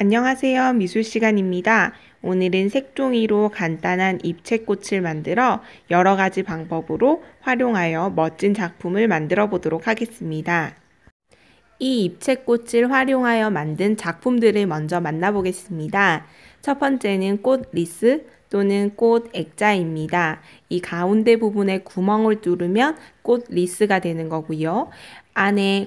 안녕하세요. 미술 시간입니다. 오늘은 색종이로 간단한 입체꽃을 만들어 여러 가지 방법으로 활용하여 멋진 작품을 만들어 보도록 하겠습니다. 이 입체꽃을 활용하여 만든 작품들을 먼저 만나보겠습니다. 첫 번째는 꽃 리스 또는 꽃 액자입니다. 이 가운데 부분에 구멍을 뚫으면 꽃 리스가 되는 거고요.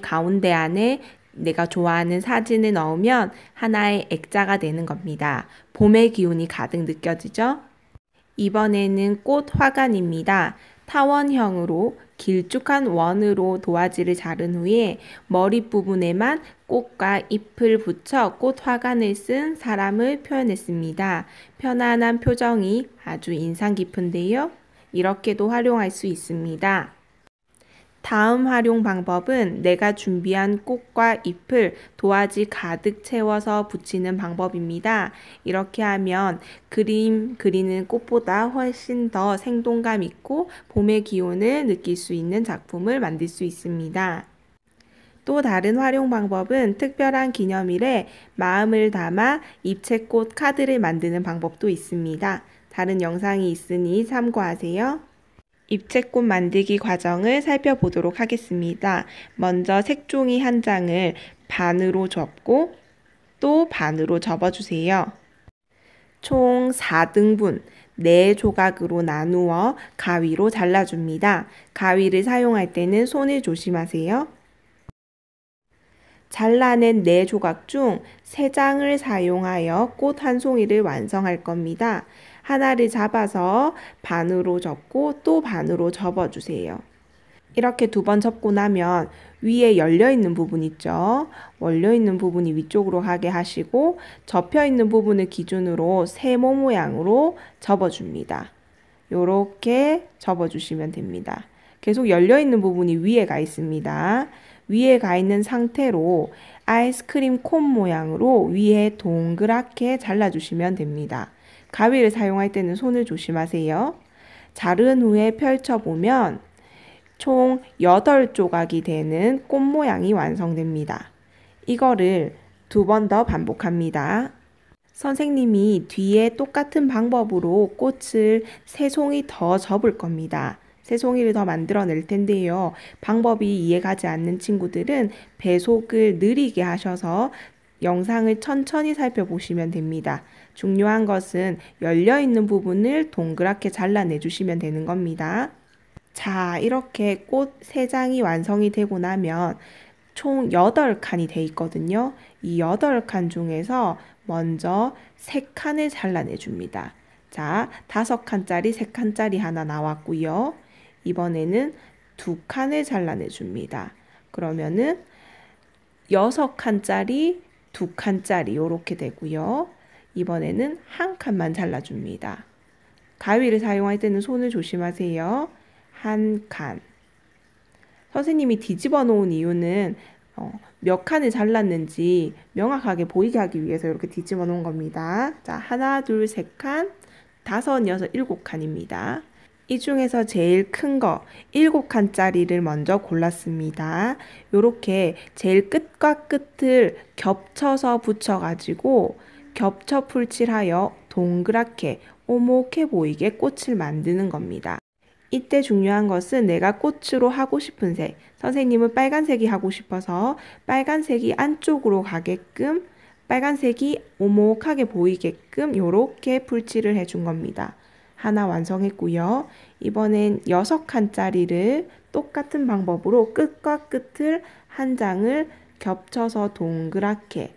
가운데 안에 내가 좋아하는 사진을 넣으면 하나의 액자가 되는 겁니다. 봄의 기운이 가득 느껴지죠? 이번에는 꽃 화관입니다. 타원형으로 길쭉한 원으로 도화지를 자른 후에 머리 부분에만 꽃과 잎을 붙여 꽃 화관을 쓴 사람을 표현했습니다. 편안한 표정이 아주 인상 깊은데요. 이렇게도 활용할 수 있습니다. 다음 활용 방법은 내가 준비한 꽃과 잎을 도화지 가득 채워서 붙이는 방법입니다. 이렇게 하면 그림 그리는 꽃보다 훨씬 더 생동감 있고 봄의 기운을 느낄 수 있는 작품을 만들 수 있습니다. 또 다른 활용 방법은 특별한 기념일에 마음을 담아 입체꽃 카드를 만드는 방법도 있습니다. 다른 영상이 있으니 참고하세요. 입체꽃 만들기 과정을 살펴보도록 하겠습니다. 먼저 색종이 한 장을 반으로 접고 또 반으로 접어주세요. 총 4등분 4조각으로 나누어 가위로 잘라줍니다. 가위를 사용할 때는 손을 조심하세요. 잘라낸 4조각 중 3장을 사용하여 꽃 한 송이를 완성할 겁니다. 하나를 잡아서 반으로 접고 또 반으로 접어주세요. 이렇게 2번 접고 나면 위에 열려있는 부분 있죠? 열려있는 부분이 위쪽으로 가게 하시고 접혀있는 부분을 기준으로 세모 모양으로 접어줍니다. 이렇게 접어주시면 됩니다. 계속 열려있는 부분이 위에 가 있습니다. 위에 가 있는 상태로 아이스크림 콘 모양으로 위에 동그랗게 잘라주시면 됩니다. 가위를 사용할 때는 손을 조심하세요. 자른 후에 펼쳐보면 총 8조각이 되는 꽃 모양이 완성됩니다. 이거를 2번 더 반복합니다. 선생님이 뒤에 똑같은 방법으로 꽃을 3송이 더 접을 겁니다. 3송이를 더 만들어낼 텐데요. 방법이 이해가지 않는 친구들은 배속을 느리게 하셔서 영상을 천천히 살펴보시면 됩니다. 중요한 것은 열려있는 부분을 동그랗게 잘라내주시면 되는 겁니다. 자, 이렇게 꽃 3장이 완성이 되고 나면 총 8칸이 돼 있거든요. 이 8칸 중에서 먼저 3칸을 잘라내줍니다. 자, 5칸짜리, 3칸짜리 하나 나왔고요. 이번에는 2칸을 잘라내줍니다. 그러면은 6칸짜리, 2칸짜리 이렇게 되고요. 이번에는 1칸만 잘라줍니다. 가위를 사용할 때는 손을 조심하세요. 1칸. 선생님이 뒤집어 놓은 이유는 몇 칸을 잘랐는지 명확하게 보이게 하기 위해서 이렇게 뒤집어 놓은 겁니다. 자, 하나, 둘, 3칸, 5, 6, 7칸입니다. 이 중에서 제일 큰 거 7칸짜리를 먼저 골랐습니다. 이렇게 제일 끝과 끝을 겹쳐서 붙여가지고 겹쳐 풀칠하여 동그랗게 오목해 보이게 꽃을 만드는 겁니다. 이때 중요한 것은 내가 꽃으로 하고 싶은 색, 선생님은 빨간색이 하고 싶어서 빨간색이 안쪽으로 가게끔 빨간색이 오목하게 보이게끔 이렇게 풀칠을 해준 겁니다. 하나 완성했고요. 이번엔 6칸짜리를 똑같은 방법으로 끝과 끝을 한 장을 겹쳐서 동그랗게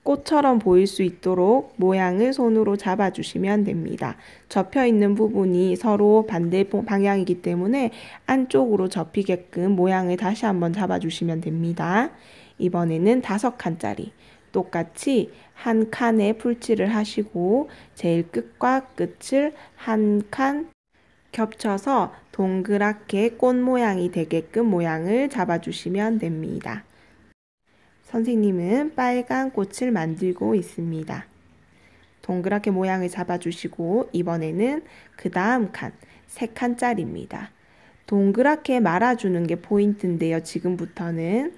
꽃처럼 보일 수 있도록 모양을 손으로 잡아주시면 됩니다. 접혀있는 부분이 서로 반대 방향이기 때문에 안쪽으로 접히게끔 모양을 다시 한번 잡아주시면 됩니다. 이번에는 5칸짜리 똑같이 한 칸에 풀칠을 하시고 제일 끝과 끝을 한 칸 겹쳐서 동그랗게 꽃 모양이 되게끔 모양을 잡아주시면 됩니다. 선생님은 빨간 꽃을 만들고 있습니다. 동그랗게 모양을 잡아주시고 이번에는 그 다음 칸, 3칸짜리입니다. 동그랗게 말아주는 게 포인트인데요. 지금부터는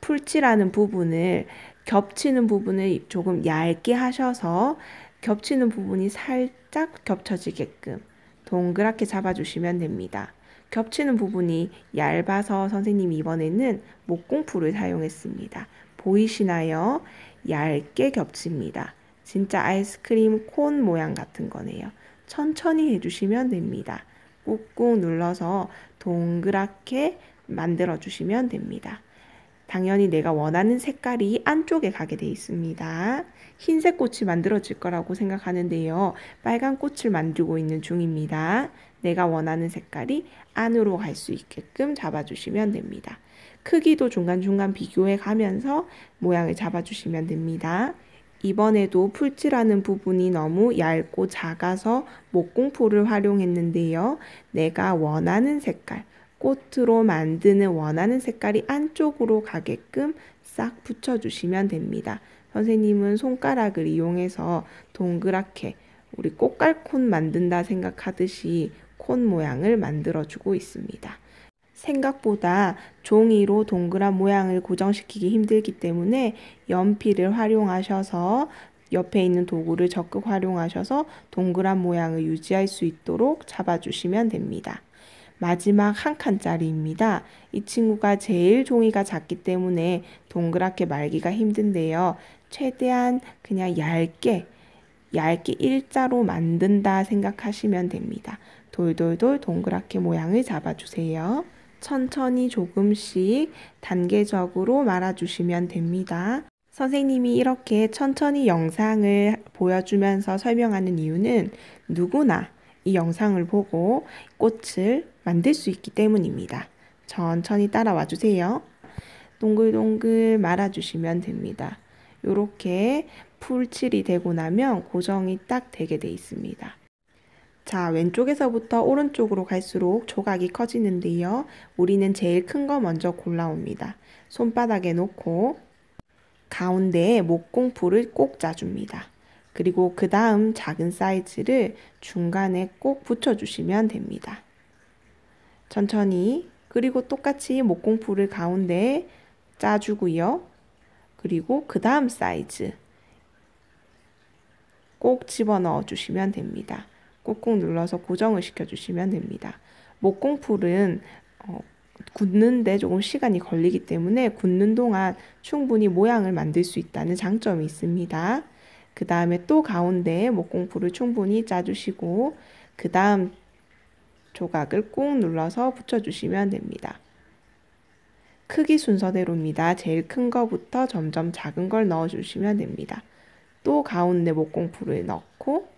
풀칠하는 부분을 겹치는 부분을 조금 얇게 하셔서 겹치는 부분이 살짝 겹쳐지게끔 동그랗게 잡아주시면 됩니다. 겹치는 부분이 얇아서 선생님이 이번에는 목공풀을 사용했습니다. 보이시나요? 얇게 겹칩니다. 진짜 아이스크림 콘 모양 같은 거네요. 천천히 해주시면 됩니다. 꾹꾹 눌러서 동그랗게 만들어 주시면 됩니다. 당연히 내가 원하는 색깔이 안쪽에 가게 되어 있습니다. 흰색 꽃이 만들어질 거라고 생각하는데요. 빨간 꽃을 만들고 있는 중입니다. 내가 원하는 색깔이 안으로 갈 수 있게끔 잡아주시면 됩니다. 크기도 중간중간 비교해 가면서 모양을 잡아주시면 됩니다. 이번에도 풀칠하는 부분이 너무 얇고 작아서 목공풀을 활용했는데요. 내가 원하는 색깔, 꽃으로 만드는 원하는 색깔이 안쪽으로 가게끔 싹 붙여주시면 됩니다. 선생님은 손가락을 이용해서 동그랗게 우리 꽃갈콘 만든다 생각하듯이 콘 모양을 만들어주고 있습니다. 생각보다 종이로 동그란 모양을 고정시키기 힘들기 때문에 연필을 활용하셔서 옆에 있는 도구를 적극 활용하셔서 동그란 모양을 유지할 수 있도록 잡아주시면 됩니다. 마지막 한 칸짜리입니다. 이 친구가 제일 종이가 작기 때문에 동그랗게 말기가 힘든데요. 최대한 그냥 얇게 일자로 만든다 생각하시면 됩니다. 돌돌돌 동그랗게 모양을 잡아주세요. 천천히 조금씩 단계적으로 말아주시면 됩니다. 선생님이 이렇게 천천히 영상을 보여주면서 설명하는 이유는 누구나 이 영상을 보고 꽃을 만들 수 있기 때문입니다. 천천히 따라와 주세요. 동글동글 말아주시면 됩니다. 이렇게 풀칠이 되고 나면 고정이 딱 되게 돼 있습니다. 자, 왼쪽에서부터 오른쪽으로 갈수록 조각이 커지는데요. 우리는 제일 큰 거 먼저 골라옵니다. 손바닥에 놓고 가운데에 목공풀을 꼭 짜줍니다. 그리고 그 다음 작은 사이즈를 중간에 꼭 붙여주시면 됩니다. 천천히, 그리고 똑같이 목공풀을 가운데에 짜주고요. 그리고 그 다음 사이즈 꼭 집어넣어 주시면 됩니다. 꾹꾹 눌러서 고정을 시켜주시면 됩니다. 목공풀은 굳는데 조금 시간이 걸리기 때문에 굳는 동안 충분히 모양을 만들 수 있다는 장점이 있습니다. 그 다음에 또 가운데에 목공풀을 충분히 짜주시고 그 다음 조각을 꾹 눌러서 붙여주시면 됩니다. 크기 순서대로입니다. 제일 큰 거부터 점점 작은 걸 넣어주시면 됩니다. 또 가운데 목공풀을 넣고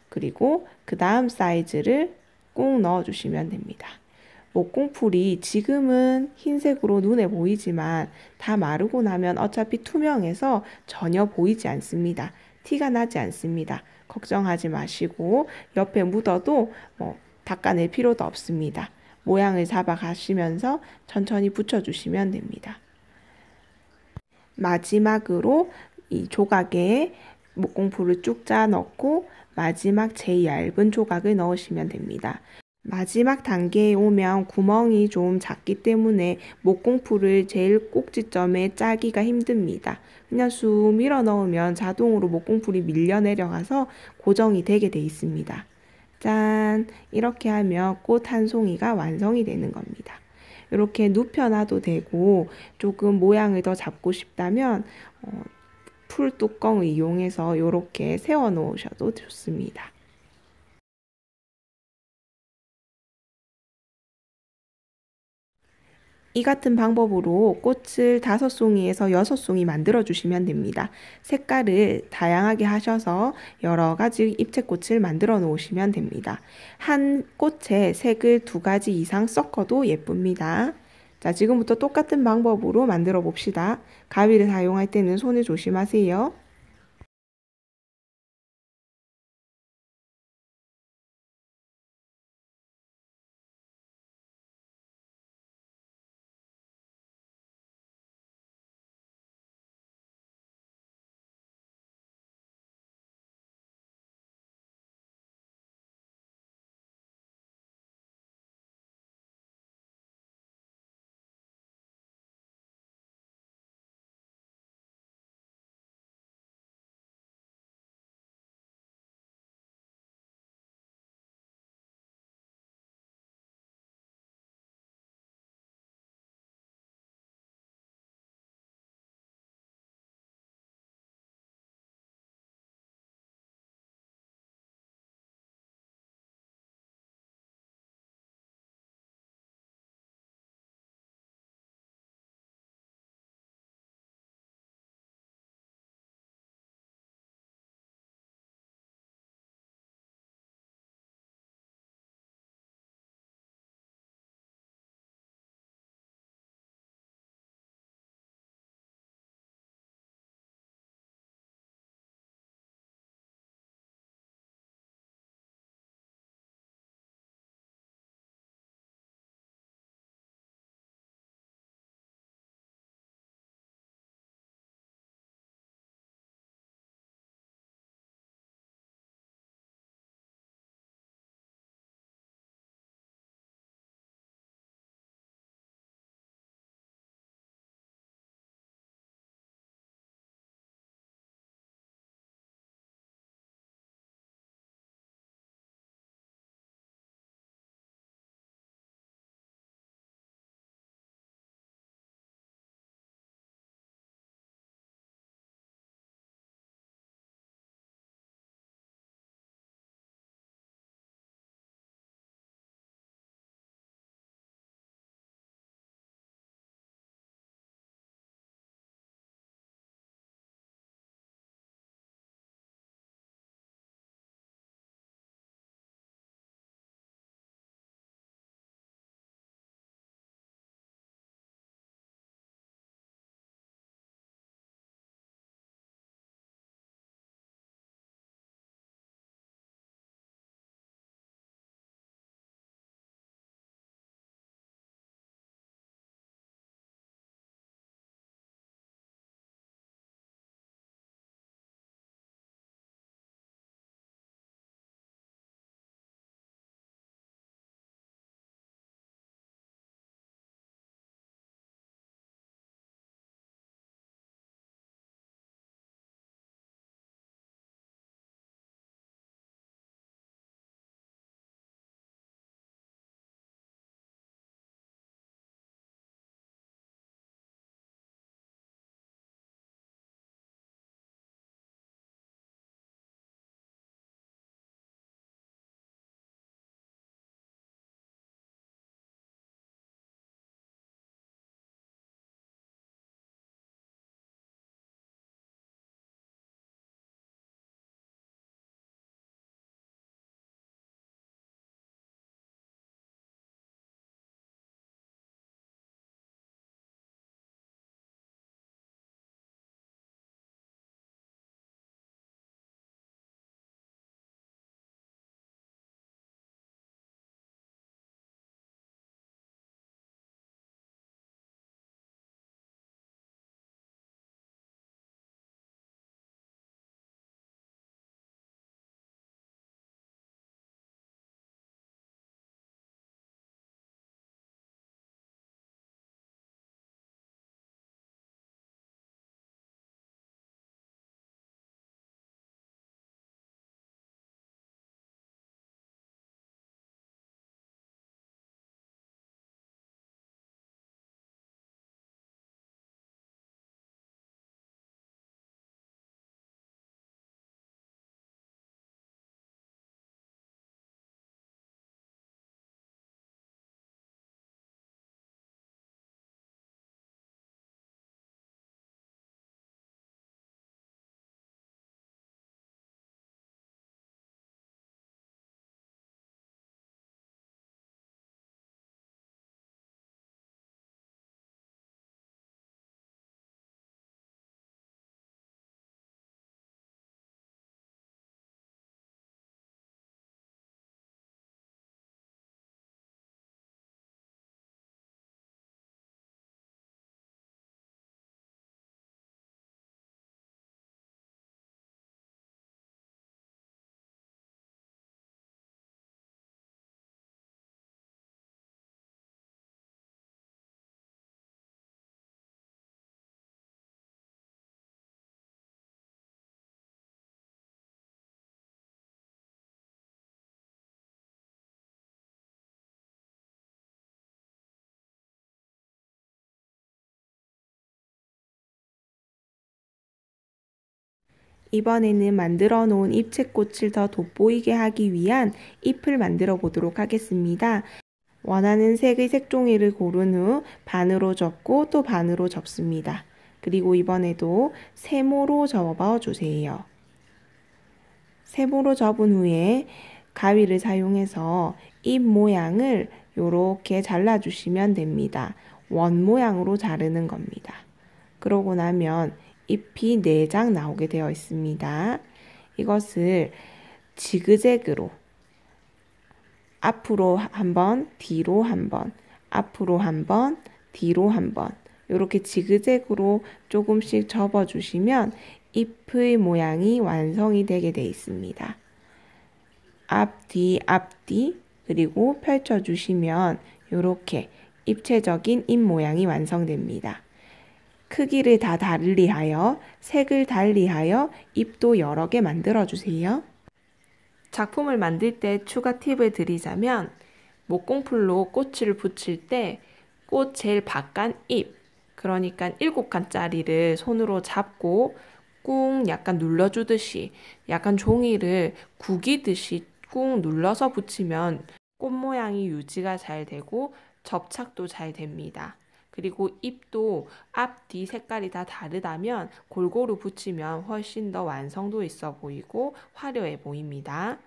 그리고 그 다음 사이즈를 꾹 넣어주시면 됩니다. 목공풀이 지금은 흰색으로 눈에 보이지만 다 마르고 나면 어차피 투명해서 전혀 보이지 않습니다. 티가 나지 않습니다. 걱정하지 마시고 옆에 묻어도 닦아낼 필요도 없습니다. 모양을 잡아 가시면서 천천히 붙여주시면 됩니다. 마지막으로 이 조각에 목공풀을 쭉 짜 넣고 마지막 제일 얇은 조각을 넣으시면 됩니다. 마지막 단계에 오면 구멍이 좀 작기 때문에 목공풀을 제일 꼭지점에 짜기가 힘듭니다. 그냥 쑥 밀어 넣으면 자동으로 목공풀이 밀려 내려가서 고정이 되게 돼 있습니다. 짠! 이렇게 하면 꽃 한 송이가 완성이 되는 겁니다. 이렇게 눕혀놔도 되고 조금 모양을 더 잡고 싶다면 풀 뚜껑을 이용해서 이렇게 세워 놓으셔도 좋습니다. 이 같은 방법으로 꽃을 5송이에서 6송이 만들어 주시면 됩니다. 색깔을 다양하게 하셔서 여러 가지 입체꽃을 만들어 놓으시면 됩니다. 한 꽃에 색을 2가지 이상 섞어도 예쁩니다. 자, 지금부터 똑같은 방법으로 만들어 봅시다. 가위를 사용할 때는 손을 조심하세요. 이번에는 만들어 놓은 잎채꽃을 더 돋보이게 하기 위한 잎을 만들어 보도록 하겠습니다. 원하는 색의 색종이를 고른 후 반으로 접고 또 반으로 접습니다. 그리고 이번에도 세모로 접어 주세요. 세모로 접은 후에 가위를 사용해서 잎 모양을 이렇게 잘라주시면 됩니다. 원 모양으로 자르는 겁니다. 그러고 나면 잎이 4장 나오게 되어 있습니다. 이것을 지그재그로 앞으로 한 번, 뒤로 한 번, 앞으로 한 번, 뒤로 한 번 이렇게 지그재그로 조금씩 접어주시면 잎의 모양이 완성이 되게 되어 있습니다. 앞뒤, 앞뒤 그리고 펼쳐주시면 이렇게 입체적인 잎 모양이 완성됩니다. 크기를 다 달리하여 색을 달리하여 잎도 여러 개 만들어 주세요. 작품을 만들 때 추가 팁을 드리자면 목공풀로 꽃을 붙일 때 꽃 제일 바깥 잎 그러니까 7칸짜리를 손으로 잡고 꾹 약간 눌러주듯이 약간 종이를 구기듯이 꾹 눌러서 붙이면 꽃 모양이 유지가 잘 되고 접착도 잘 됩니다. 그리고 잎도 앞, 뒤 색깔이 다 다르다면 골고루 붙이면 훨씬 더 완성도 있어 보이고 화려해 보입니다.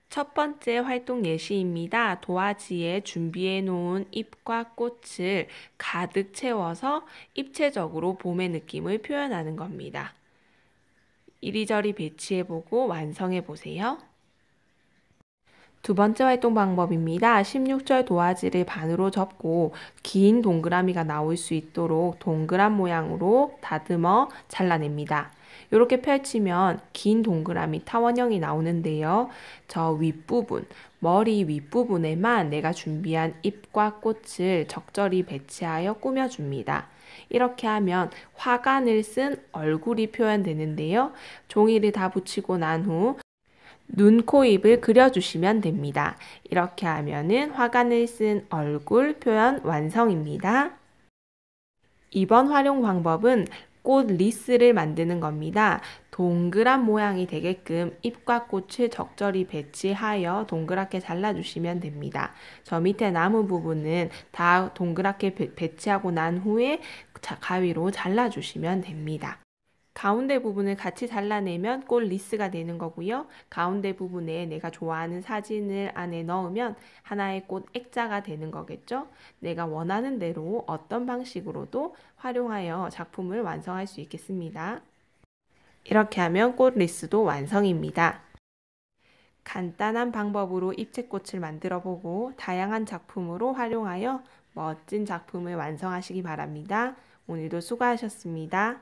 첫 번째 활동 예시입니다. 도화지에 준비해 놓은 잎과 꽃을 가득 채워서 입체적으로 봄의 느낌을 표현하는 겁니다. 이리저리 배치해보고 완성해보세요. 두 번째 활동 방법입니다. 16절 도화지를 반으로 접고 긴 동그라미가 나올 수 있도록 동그란 모양으로 다듬어 잘라냅니다. 이렇게 펼치면 긴 동그라미 타원형이 나오는데요. 저 윗부분, 머리 윗부분에만 내가 준비한 잎과 꽃을 적절히 배치하여 꾸며줍니다. 이렇게 하면 화관을 쓴 얼굴이 표현되는데요. 종이를 다 붙이고 난 후 눈, 코, 입을 그려주시면 됩니다. 이렇게 하면은 화관을 쓴 얼굴 표현 완성입니다. 이번 활용 방법은 꽃 리스를 만드는 겁니다. 동그란 모양이 되게끔 잎과 꽃을 적절히 배치하여 동그랗게 잘라주시면 됩니다. 저 밑에 나무 부분은 다 동그랗게 배치하고 난 후에 가위로 잘라주시면 됩니다. 가운데 부분을 같이 잘라내면 꽃 리스가 되는 거고요. 가운데 부분에 내가 좋아하는 사진을 안에 넣으면 하나의 꽃 액자가 되는 거겠죠. 내가 원하는 대로 어떤 방식으로도 활용하여 작품을 완성할 수 있겠습니다. 이렇게 하면 꽃 리스도 완성입니다. 간단한 방법으로 입체꽃을 만들어 보고 다양한 작품으로 활용하여 멋진 작품을 완성하시기 바랍니다. 오늘도 수고하셨습니다.